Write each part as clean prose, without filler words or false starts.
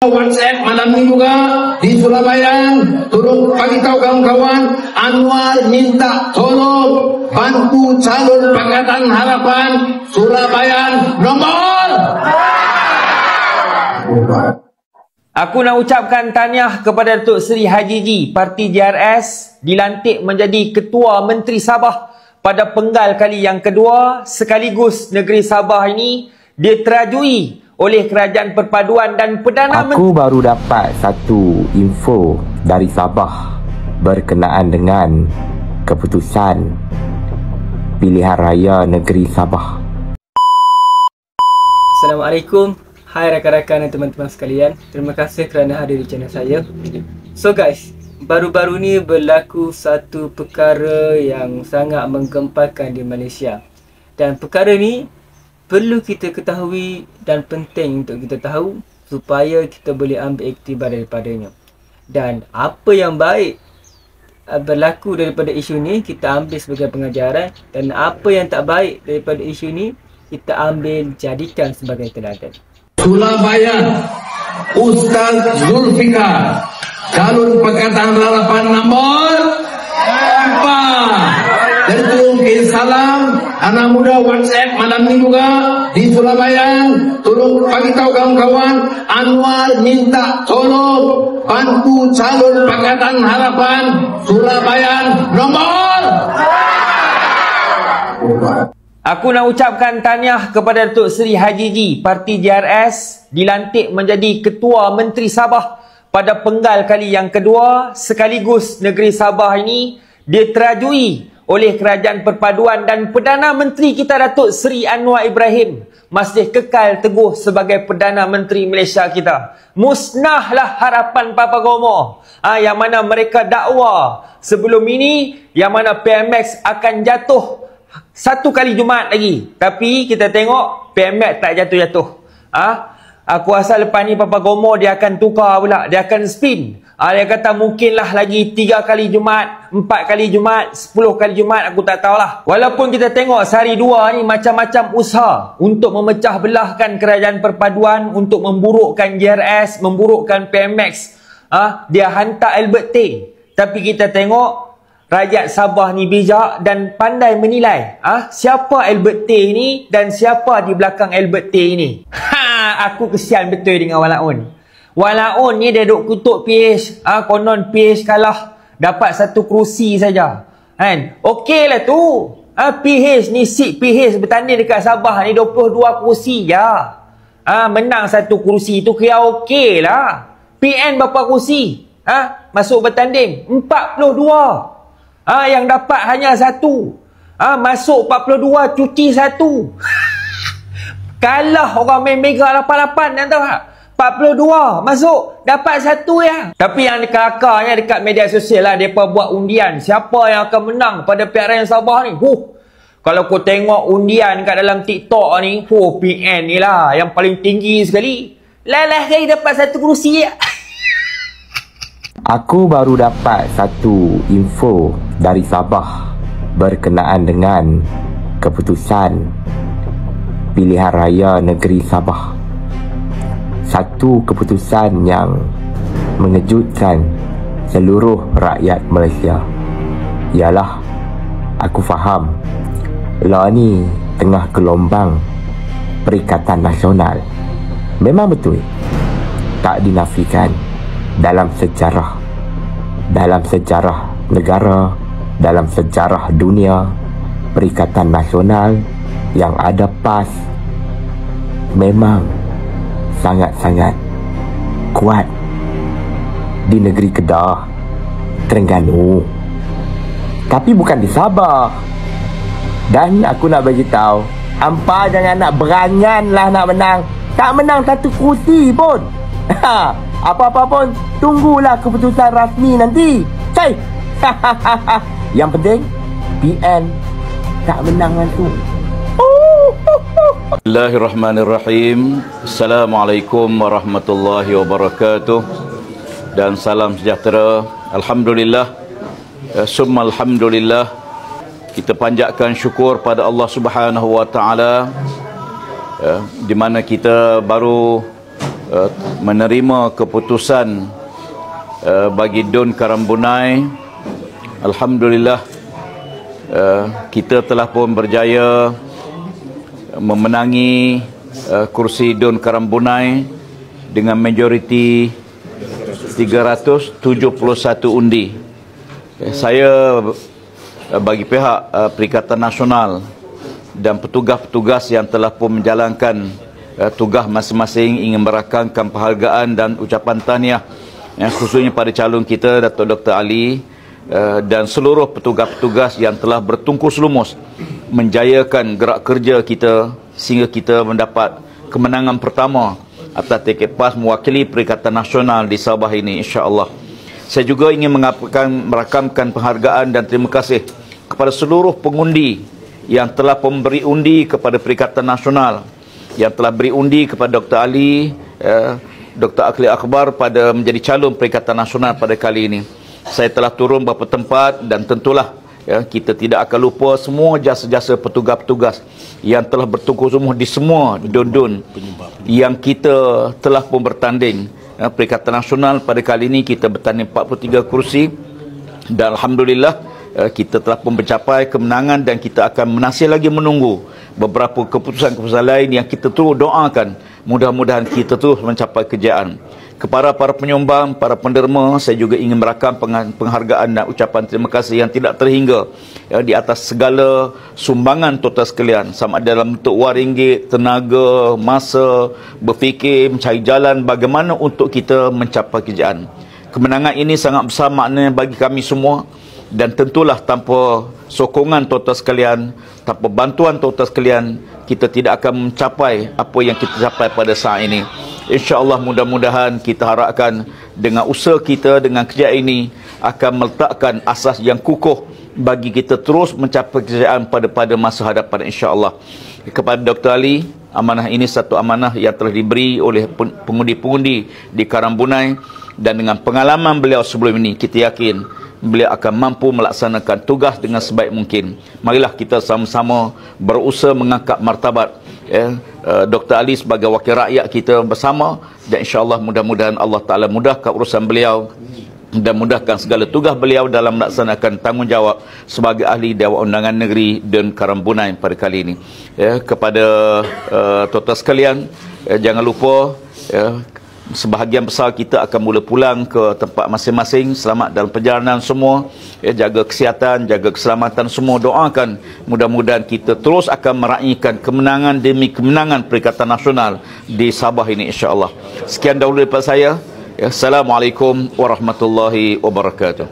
WhatsApp malam ni juga di Surabaya, tolong bagi tahu kawan-kawan, Anwar minta tolong bantu calon Pakatan Harapan Surabaya nombor. Aku nak ucapkan tahniah kepada Datuk Seri Haji G, Parti JRS dilantik menjadi Ketua Menteri Sabah pada penggal kali yang kedua, sekaligus negeri Sabah ini diterajui oleh Kerajaan Perpaduan dan Perdana Menteri. Aku baru dapat satu info dari Sabah berkenaan dengan keputusan pilihan raya negeri Sabah. Assalamualaikum. Hai rakan-rakan dan teman-teman sekalian. Terima kasih kerana hadir di channel saya. So guys, baru-baru ni berlaku satu perkara yang sangat menggempakan di Malaysia. Dan perkara ni perlu kita ketahui dan penting untuk kita tahu supaya kita boleh ambil iktibar daripadanya. Dan apa yang baik berlaku daripada isu ni kita ambil sebagai pengajaran, dan apa yang tak baik daripada isu ni kita ambil jadikan sebagai teladan. Surabaya, Ustaz Zulfikar, calon Pakatan Harapan nombor 4. Dan tolong kirim salam anak muda WhatsApp malam ni juga di Surabaya, tolong bagi tahu kawan-kawan, Anwar minta tolong bantu calon Pakatan Harapan Surabaya nombor. Aku nak ucapkan tahniah kepada Datuk Seri Haji G, Parti JRS dilantik menjadi Ketua Menteri Sabah pada penggal kali yang kedua, sekaligus negeri Sabah ini diterajui oleh Kerajaan Perpaduan dan Perdana Menteri kita Datuk Seri Anwar Ibrahim masih kekal teguh sebagai Perdana Menteri Malaysia kita. Musnahlah harapan Papa Gomo yang mana mereka dakwa sebelum ini, yang mana PMX akan jatuh satu kali Jumaat lagi, tapi kita tengok PMX tak jatuh-jatuh. Aku rasa lepas ni Papa Gomo dia akan tukar pula, dia akan spin. Dia kata mungkinlah lagi 3 kali Jumaat, 4 kali Jumaat, 10 kali Jumaat, aku tak tahulah. Walaupun kita tengok sehari dua ni macam-macam usaha untuk memecah belahkan Kerajaan Perpaduan, untuk memburukkan JRS, memburukkan PMX. Dia hantar Albert T. Tapi kita tengok rakyat Sabah ni bijak dan pandai menilai siapa Albert T ni dan siapa di belakang Albert T ni. Aku kesian betul dengan Walaun. Walaun ni dia duk kutuk PH, konon PH kalah dapat satu kerusi saja. Kan? Okey lah tu. PH ni seat PH bertanding dekat Sabah ni 22 kerusi je. Menang satu kerusi tu kira okey lah. PN berapa kerusi? Masuk bertanding 42. Yang dapat hanya satu. Masuk 42, cuti satu. Kalah orang main Mega 88, yang tahu tak? 42 masuk, dapat satu ya. Tapi yang kelakarnya dekat media sosial lah, mereka buat undian siapa yang akan menang pada pihak rakyat Sabah ni. Kalau kau tengok undian kat dalam TikTok ni, PN ni lah yang paling tinggi sekali. Lalah kali dapat satu kerusi ya. Aku baru dapat satu info dari Sabah berkenaan dengan keputusan pilihan raya negeri Sabah. Satu keputusan yang mengejutkan seluruh rakyat Malaysia. Ialah, aku faham law ni tengah gelombang Perikatan Nasional. Memang betul, tak dinafikan dalam sejarah negara, dalam sejarah dunia, Perikatan Nasional yang ada PAS memang sangat-sangat kuat di negeri Kedah, Terengganu, tapi bukan di Sabah. Dan aku nak bagi tahu, hampa jangan nak beranganlah nak menang. Tak menang satu kursi pun. Apa-apa pun tunggulah keputusan rasmi nanti. Yang penting PN tak menang langsung. Bismillahirrahmanirrahim. Assalamualaikum warahmatullahi wabarakatuh. Dan salam sejahtera. Alhamdulillah, summa alhamdulillah. Kita panjatkan syukur pada Allah Subhanahu wa taala, di mana kita baru menerima keputusan bagi Dun Karambunai. Alhamdulillah, kita telah pun berjaya memenangi kursi Dun Karambunai dengan majoriti 371 undi. Saya bagi pihak Perikatan Nasional dan petugas-petugas yang telah pun menjalankan tugas masing-masing ingin merakamkan penghargaan dan ucapan tahniah khususnya pada calon kita Datuk Dr. Ali dan seluruh petugas-petugas yang telah bertungkus lumus menjayakan gerak kerja kita sehingga kita mendapat kemenangan pertama atas tiket PAS mewakili Perikatan Nasional di Sabah ini, insya-Allah. Saya juga ingin merakamkan penghargaan dan terima kasih kepada seluruh pengundi yang telah memberi undi kepada Perikatan Nasional, yang telah beri undi kepada Dr. Ali, Dr. Akli Akbar pada menjadi calon Perikatan Nasional pada kali ini. Saya telah turun beberapa tempat dan tentulah kita tidak akan lupa semua jasa-jasa petugas-petugas yang telah bertungkus lumus di semua dun-dun yang kita telah pun bertanding. Perikatan Nasional pada kali ini kita bertanding 43 kursi dan Alhamdulillah kita telah pun mencapai kemenangan dan kita akan masih lagi menunggu beberapa keputusan-keputusan lain yang kita terus doakan mudah-mudahan kita terus mencapai kejayaan. Kepada para penyumbang, para penderma, saya juga ingin merakam penghargaan dan ucapan terima kasih yang tidak terhingga di atas segala sumbangan total sekalian, sama ada dalam bentuk wang ringgit, tenaga, masa, berfikir, mencari jalan bagaimana untuk kita mencapai kejayaan. Kemenangan ini sangat besar maknanya bagi kami semua dan tentulah tanpa sokongan total sekalian, tanpa bantuan total sekalian, kita tidak akan mencapai apa yang kita capai pada saat ini. InsyaAllah mudah-mudahan kita harapkan dengan usaha kita, dengan kerja ini akan meletakkan asas yang kukuh bagi kita terus mencapai kejayaan pada masa hadapan, insyaAllah. Kepada Dr. Ali, amanah ini satu amanah yang telah diberi oleh pengundi-pengundi di Karambunai dan dengan pengalaman beliau sebelum ini kita yakin beliau akan mampu melaksanakan tugas dengan sebaik mungkin. Marilah kita sama-sama berusaha mengangkat martabat Dr. Ali sebagai wakil rakyat kita bersama dan insya-Allah mudah-mudahan Allah Taala mudahkan urusan beliau dan mudahkan segala tugas beliau dalam melaksanakan tanggungjawab sebagai ahli Dewan Undangan Negeri dan Karambunai pada kali ini. Kepada tuan-tuan sekalian, jangan lupa sebahagian besar kita akan mula pulang ke tempat masing-masing. Selamat dalam perjalanan semua, jaga kesihatan, jaga keselamatan semua. Doakan mudah-mudahan kita terus akan meraihkan kemenangan demi kemenangan Perikatan Nasional di Sabah ini, insya-Allah. Sekian dahulu daripada saya. Assalamualaikum warahmatullahi wabarakatuh.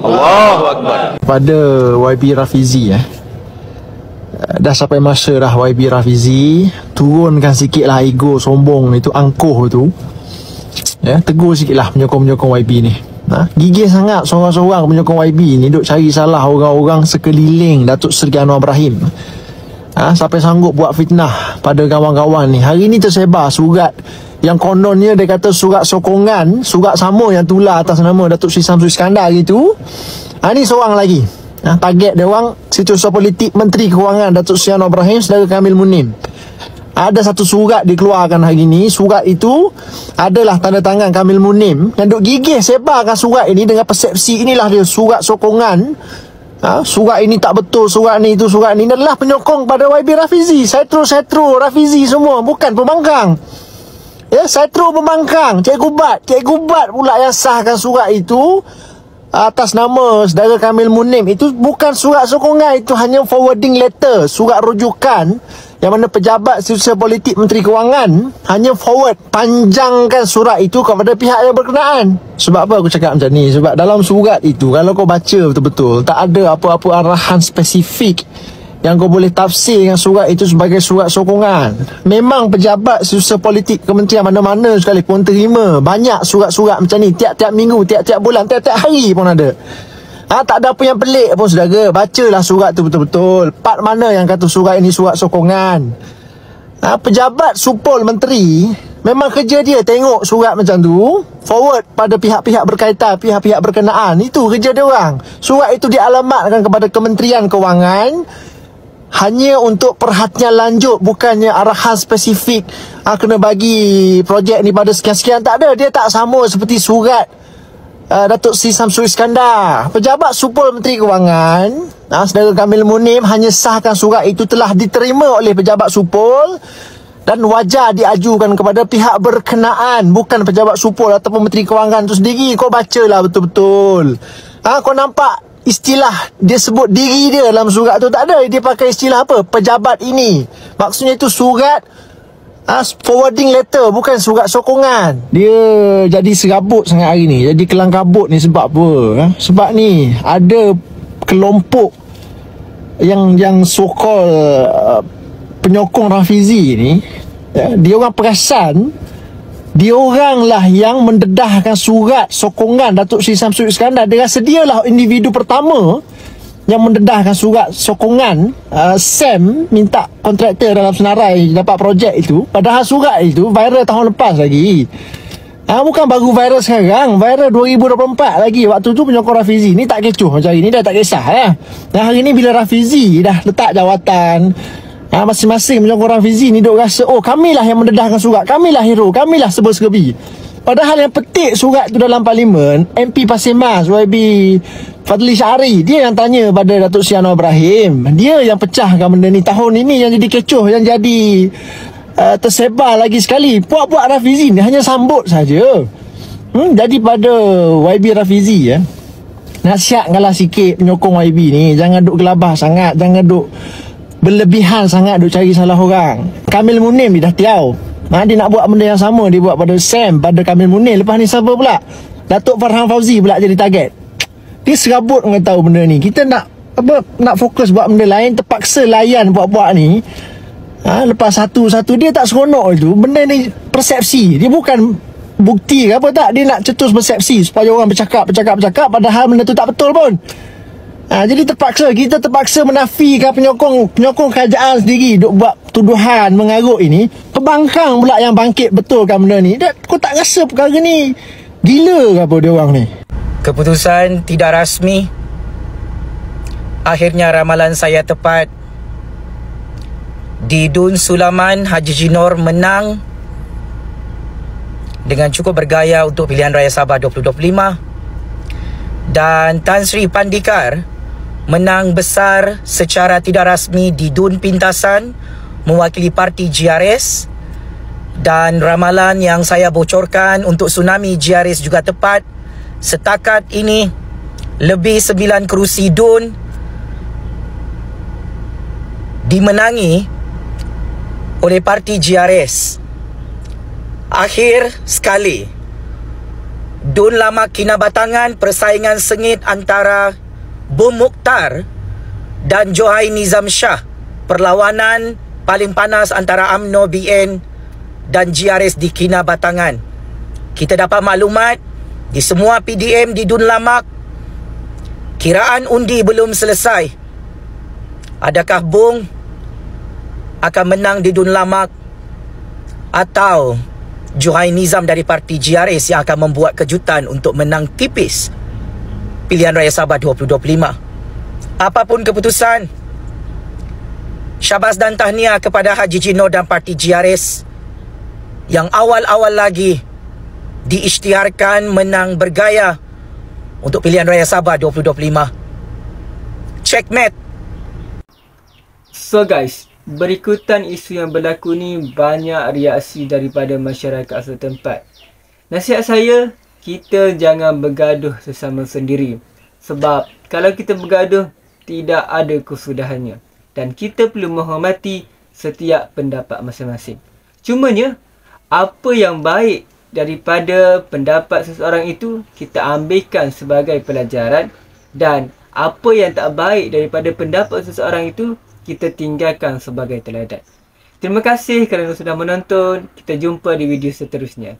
Allahu Akbar. Pada YB Rafizi dah sampai masa dah YB Rafizi turunkan sikit lah ego sombong itu, angkuh tu, tegur sikit lah penyokong-penyokong YB ni. Gigih sangat seorang-seorang penyokong YB ni duk cari salah orang-orang sekeliling Datuk Seri Anwar Ibrahim, sampai sanggup buat fitnah pada kawan-kawan ni. Hari ni tersebar surat yang kononnya dia kata surat sokongan, surat sama yang tular atas nama Datuk Seri Samsul Iskandar gitu. Ni seorang lagi, target dia orang Setiausaha Politik Menteri Kewangan Datuk Seri Anwar Ibrahim Saudara Kamil Munim. Ada satu surat dikeluarkan hari ini. Surat itu adalah tanda tangan Kamil Munim yang duk gigih sebarkan surat ini dengan persepsi inilah dia surat sokongan. Surat ini tak betul, surat ni itu, surat ni adalah penyokong pada YB Rafizi. Setro Rafizi semua, bukan pembangkang. Setro pembangkang. Cikgu Bat pula yang sahkan surat itu atas nama Saudara Kamil Munim. Itu bukan surat sokongan, itu hanya forwarding letter, surat rujukan yang mana pejabat Setiausaha Politik Menteri Kewangan hanya forward, panjangkan surat itu kepada pihak yang berkenaan. Sebab apa aku cakap macam ni? Sebab dalam surat itu kalau kau baca betul-betul, tak ada apa-apa arahan spesifik yang kau boleh tafsir dengan surat itu sebagai surat sokongan. Memang pejabat Setiausaha Politik Kementerian mana-mana sekalipun terima banyak surat-surat macam ni, tiap-tiap minggu, tiap-tiap bulan, tiap-tiap hari pun ada. Tak ada apa yang pelik pun saudara. Bacalah surat tu betul-betul. Part mana yang kata surat ini surat sokongan. Pejabat supol menteri memang kerja dia tengok surat macam tu, forward pada pihak-pihak berkaitan, pihak-pihak berkenaan. Itu kerja dia orang. Surat itu dialamatkan kepada Kementerian Kewangan hanya untuk perhatian lanjut, bukannya arahan spesifik kena bagi projek ni pada sekian-sekian. Tak ada. Dia tak sama seperti surat Datuk Seri Samsul Iskandar. Pejabat Supul Menteri Kewangan, Saudara Kamil Munim hanya sahkan surat itu telah diterima oleh pejabat Supul dan wajar diajukan kepada pihak berkenaan, bukan pejabat Supul ataupun Menteri Kewangan tu sendiri. Kau bacalah betul-betul. Kau nampak istilah dia sebut diri dia dalam surat tu? Tak ada. Dia pakai istilah apa? Pejabat ini. Maksudnya itu surat forwarding letter, bukan surat sokongan. Dia jadi serabut sangat hari ni, jadi kelang kabut ni sebab apa? Sebab ni ada kelompok yang so-called penyokong Rafizi ni, dia orang perasan dioranglah yang mendedahkan surat sokongan Datuk Seri Samsul Iskandar. Dia rasa dialah individu pertama yang mendedahkan surat sokongan SAM minta kontraktor dalam senarai dapat projek itu. Padahal surat itu viral tahun lepas lagi. Bukan baru viral sekarang, viral 2024 lagi. Waktu tu penyokong Rafizi ni tak kecoh macam hari ni, dah tak kisah ya. Dan hari ni bila Rafizi dah letak jawatan, masing-masing penyokong Rafizi ni duk rasa, oh kamilah yang mendedahkan surat, kamilah hero, kamilah serba-serbi. Padahal yang petik surat tu dalam parlimen MP Pasir Mas YB Fadli Syari, dia yang tanya pada Datuk Seri Anwar Ibrahim. Dia yang pecahkan benda ni. Tahun ini yang jadi kecoh, yang jadi tersebar lagi sekali. Puak-puak Rafizi ni hanya sambut saja. Jadi pada YB Rafizi nasihatkanlah sikit penyokong YB ni, jangan duk gelabah sangat, jangan duk berlebihan sangat duk cari salah orang. Kamil Munim dia dah tiau. Dia nak buat benda yang sama, dia buat pada Sam, pada Kamil Munim. Lepas ni siapa pula? Datuk Farhan Fauzi pula jadi target. Dia serabut dengan tahu benda ni. Kita nak fokus buat benda lain, terpaksa layan buat-buat ni. Lepas satu-satu dia tak seronok itu. Benda ni persepsi. Dia bukan bukti ke apa tak. Dia nak cetus persepsi supaya orang bercakap padahal benda tu tak betul pun. Jadi kita terpaksa menafikan penyokong kerajaan sendiri duk buat tuduhan mengarut ini. Pembangkang pula yang bangkit betulkan benda ni. Kau tak rasa perkara ni gila ke apa dia orang ni? Keputusan tidak rasmi. Akhirnya ramalan saya tepat. Didun Sulaman Haji Jinor menang dengan cukup bergaya untuk pilihan raya Sabah 2025. Dan Tan Sri Pandikar menang besar secara tidak rasmi di Dun Pintasan mewakili parti GRS. Dan ramalan yang saya bocorkan untuk tsunami GRS juga tepat. Setakat ini lebih 9 kerusi Dun dimenangi oleh parti GRS. Akhir sekali, Dun Lama Kinabatangan, persaingan sengit antara Bom Mukhtar dan Johai Nizam Shah. Perlawanan paling panas antara UMNO BN dan GRS di Kinabatangan. Kita dapat maklumat di semua PDM di Dun Lamak, kiraan undi belum selesai. Adakah Bung akan menang di Dun Lamak atau Johai Nizam dari parti GRS yang akan membuat kejutan untuk menang tipis pilihan raya Sabah 2025. Apapun keputusan, syabas dan tahniah kepada Haji Jinor dan parti GRS yang awal-awal lagi diisytiharkan menang bergaya untuk pilihan raya Sabah 2025. Checkmate. So guys, berikutan isu yang berlaku ni, banyak reaksi daripada masyarakat setempat. Nasihat saya, kita jangan bergaduh sesama sendiri. Sebab kalau kita bergaduh, tidak ada kesudahannya. Dan kita perlu menghormati setiap pendapat masing-masing. Cumanya, apa yang baik daripada pendapat seseorang itu, kita ambilkan sebagai pelajaran. Dan apa yang tak baik daripada pendapat seseorang itu, kita tinggalkan sebagai teladan. Terima kasih kerana sudah menonton. Kita jumpa di video seterusnya.